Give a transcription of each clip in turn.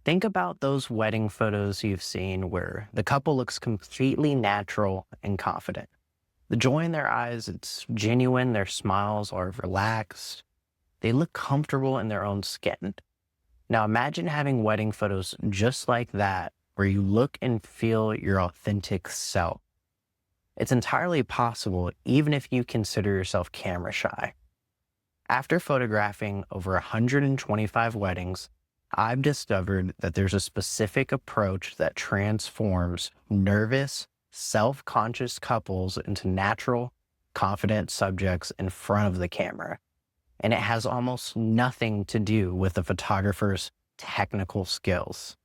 Think about those wedding photos you've seen where the couple looks completely natural and confident. The joy in their eyes, it's genuine, their smiles are relaxed. They look comfortable in their own skin. Now imagine having wedding photos just like that, where you look and feel your authentic self. It's entirely possible, even if you consider yourself camera shy. After photographing over 125 weddings, I've discovered that there's a specific approach that transforms nervous, self-conscious couples into natural, confident subjects in front of the camera. And it has almost nothing to do with the photographer's technical skills.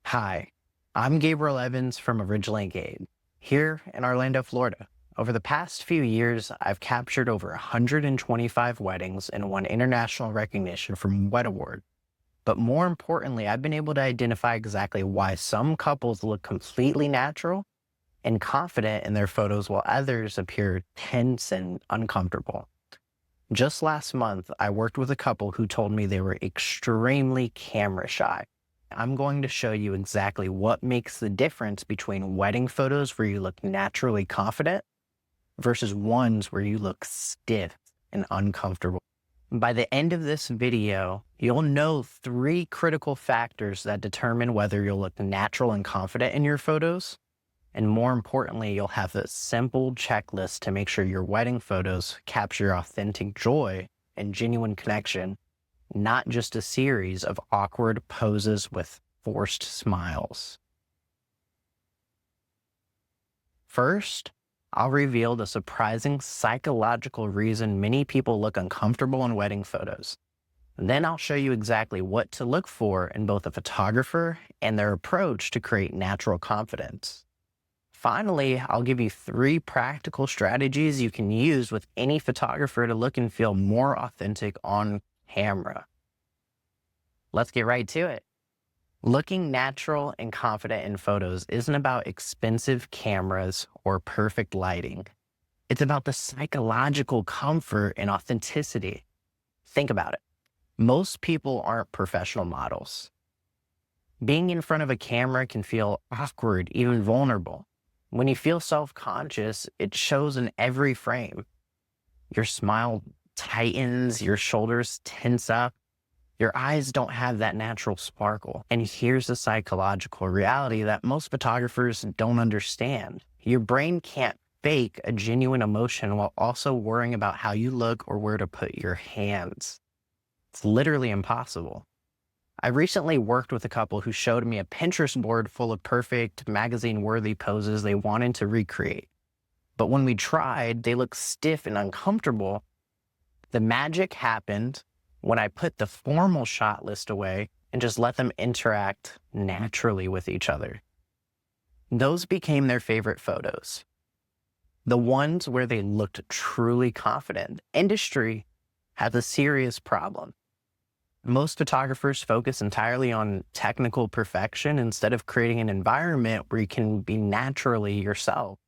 Hi, I'm Gabriel Evans from Originally Gabe, here in Orlando, Florida. Over the past few years, I've captured over 125 weddings and won international recognition from Wed Award. But more importantly, I've been able to identify exactly why some couples look completely natural and confident in their photos while others appear tense and uncomfortable. Just last month, I worked with a couple who told me they were extremely camera shy. I'm going to show you exactly what makes the difference between wedding photos where you look naturally confident versus ones where you look stiff and uncomfortable. By the end of this video, you'll know 3 critical factors that determine whether you'll look natural and confident in your photos. And more importantly, you'll have a simple checklist to make sure your wedding photos capture authentic joy and genuine connection, not just a series of awkward poses with forced smiles. First, I'll reveal the surprising psychological reason many people look uncomfortable in wedding photos. Then I'll show you exactly what to look for in both a photographer and their approach to create natural confidence. Finally, I'll give you 3 practical strategies you can use with any photographer to look and feel more authentic on camera. Let's get right to it. Looking natural and confident in photos isn't about expensive cameras or perfect lighting. It's about the psychological comfort and authenticity. Think about it. Most people aren't professional models. Being in front of a camera can feel awkward, even vulnerable. When you feel self-conscious, it shows in every frame. Your smile tightens, your shoulders tense up. Your eyes don't have that natural sparkle. And here's the psychological reality that most photographers don't understand. Your brain can't fake a genuine emotion while also worrying about how you look or where to put your hands. It's literally impossible. I recently worked with a couple who showed me a Pinterest board full of perfect magazine-worthy poses they wanted to recreate. But when we tried, they looked stiff and uncomfortable. The magic happened when I put the formal shot list away and just let them interact naturally with each other. Those became their favorite photos. The ones where they looked truly confident. Industry has a serious problem. Most photographers focus entirely on technical perfection instead of creating an environment where you can be naturally yourself.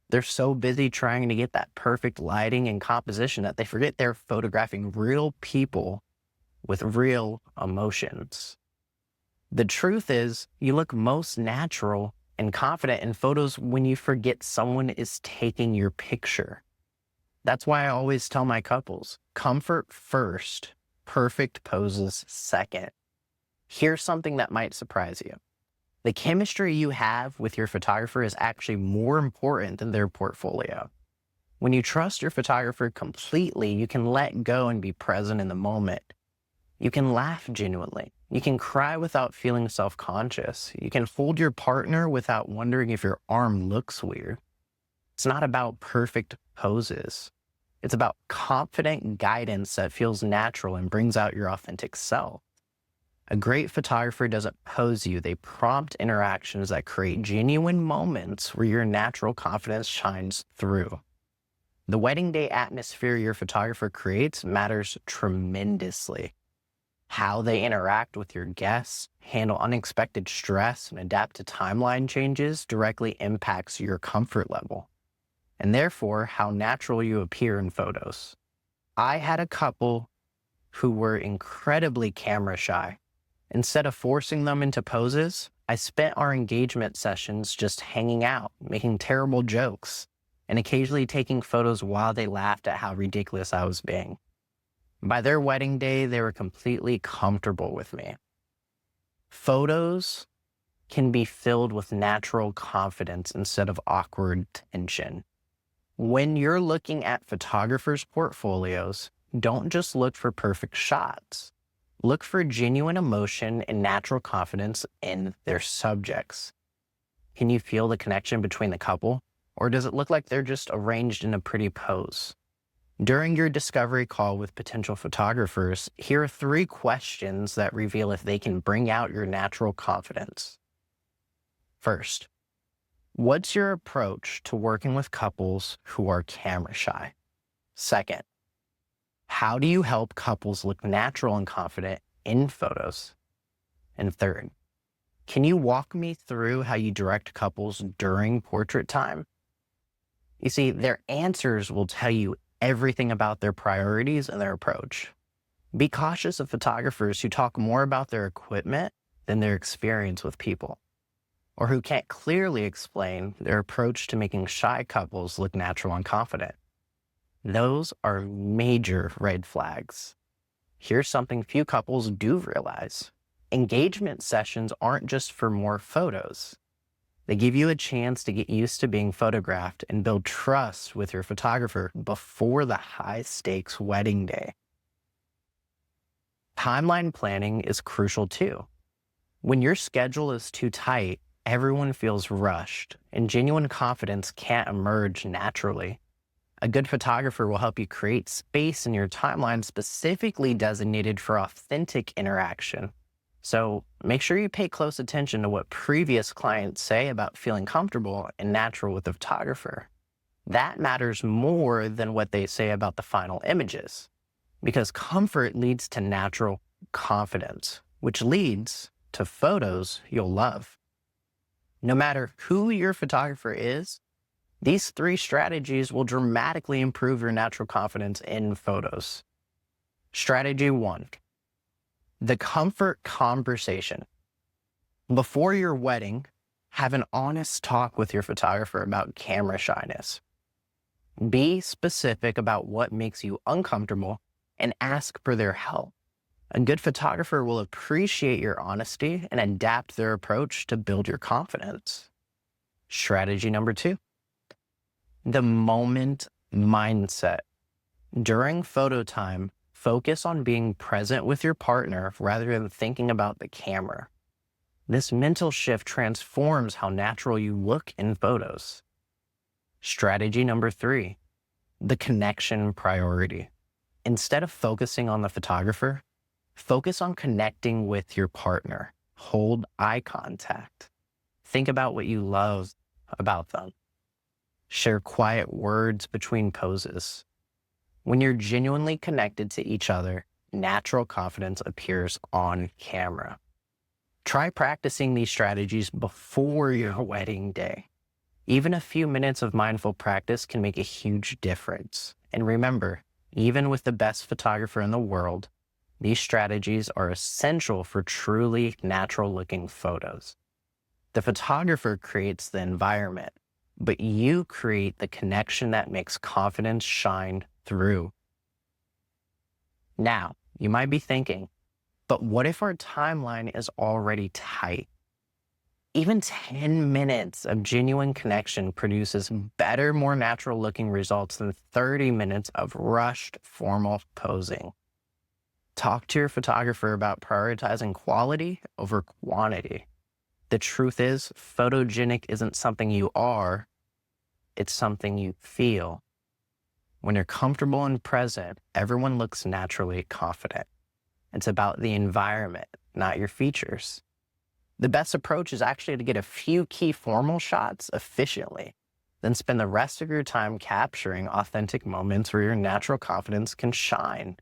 They're so busy trying to get that perfect lighting and composition that they forget they're photographing real people with real emotions. The truth is, you look most natural and confident in photos when you forget someone is taking your picture. That's why I always tell my couples, comfort first, perfect poses second. Here's something that might surprise you. The chemistry you have with your photographer is actually more important than their portfolio. When you trust your photographer completely, you can let go and be present in the moment. You can laugh genuinely. You can cry without feeling self-conscious. You can hold your partner without wondering if your arm looks weird. It's not about perfect poses. It's about confident guidance that feels natural and brings out your authentic self. A great photographer doesn't pose you, they prompt interactions that create genuine moments where your natural confidence shines through. The wedding day atmosphere your photographer creates matters tremendously. How they interact with your guests, handle unexpected stress, and adapt to timeline changes directly impacts your comfort level, and therefore how natural you appear in photos. I had a couple who were incredibly camera shy. Instead of forcing them into poses, I spent our engagement sessions just hanging out, making terrible jokes, and occasionally taking photos while they laughed at how ridiculous I was being. By their wedding day, they were completely comfortable with me. Photos can be filled with natural confidence instead of awkward tension. When you're looking at photographers' portfolios, don't just look for perfect shots. Look for genuine emotion and natural confidence in their subjects. Can you feel the connection between the couple? Or does it look like they're just arranged in a pretty pose? During your discovery call with potential photographers, here are 3 questions that reveal if they can bring out your natural confidence. First, what's your approach to working with couples who are camera shy? Second, how do you help couples look natural and confident in photos? And third, can you walk me through how you direct couples during portrait time? You see, their answers will tell you everything about their priorities and their approach. Be cautious of photographers who talk more about their equipment than their experience with people, or who can't clearly explain their approach to making shy couples look natural and confident. Those are major red flags. Here's something few couples do realize. Engagement sessions aren't just for more photos. They give you a chance to get used to being photographed and build trust with your photographer before the high-stakes wedding day. Timeline planning is crucial too. When your schedule is too tight, everyone feels rushed, and genuine confidence can't emerge naturally. A good photographer will help you create space in your timeline specifically designated for authentic interaction. So make sure you pay close attention to what previous clients say about feeling comfortable and natural with the photographer. That matters more than what they say about the final images, because comfort leads to natural confidence, which leads to photos you'll love. No matter who your photographer is, these 3 strategies will dramatically improve your natural confidence in photos. Strategy 1, the comfort conversation. Before your wedding, have an honest talk with your photographer about camera shyness. Be specific about what makes you uncomfortable and ask for their help. A good photographer will appreciate your honesty and adapt their approach to build your confidence. Strategy number 2, the moment mindset. During photo time, focus on being present with your partner rather than thinking about the camera. This mental shift transforms how natural you look in photos. Strategy number 3, the connection priority. Instead of focusing on the photographer, focus on connecting with your partner. Hold eye contact. Think about what you love about them. Share quiet words between poses. When you're genuinely connected to each other, natural confidence appears on camera. Try practicing these strategies before your wedding day. Even a few minutes of mindful practice can make a huge difference. And remember, even with the best photographer in the world, these strategies are essential for truly natural-looking photos. The photographer creates the environment, but you create the connection that makes confidence shine through. Now, you might be thinking, but what if our timeline is already tight? Even 10 minutes of genuine connection produces better, more natural-looking results than 30 minutes of rushed, formal posing. Talk to your photographer about prioritizing quality over quantity. The truth is, photogenic isn't something you are, it's something you feel. When you're comfortable and present, everyone looks naturally confident. It's about the environment, not your features. The best approach is actually to get a few key formal shots efficiently, then spend the rest of your time capturing authentic moments where your natural confidence can shine.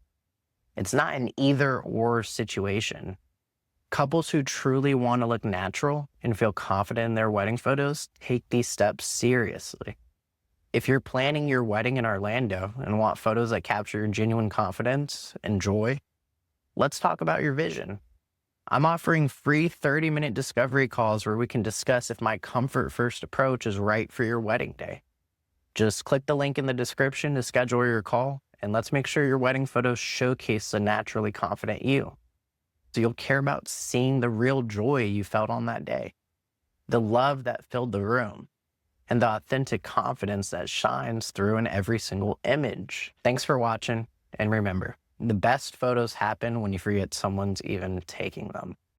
It's not an either-or situation. Couples who truly want to look natural and feel confident in their wedding photos take these steps seriously. If you're planning your wedding in Orlando and want photos that capture your genuine confidence and joy, let's talk about your vision. I'm offering free 30-minute discovery calls where we can discuss if my comfort first approach is right for your wedding day. Just click the link in the description to schedule your call, and let's make sure your wedding photos showcase the naturally confident you. So you'll care about seeing the real joy you felt on that day, the love that filled the room, and the authentic confidence that shines through in every single image. Thanks for watching, and remember, the best photos happen when you forget someone's even taking them.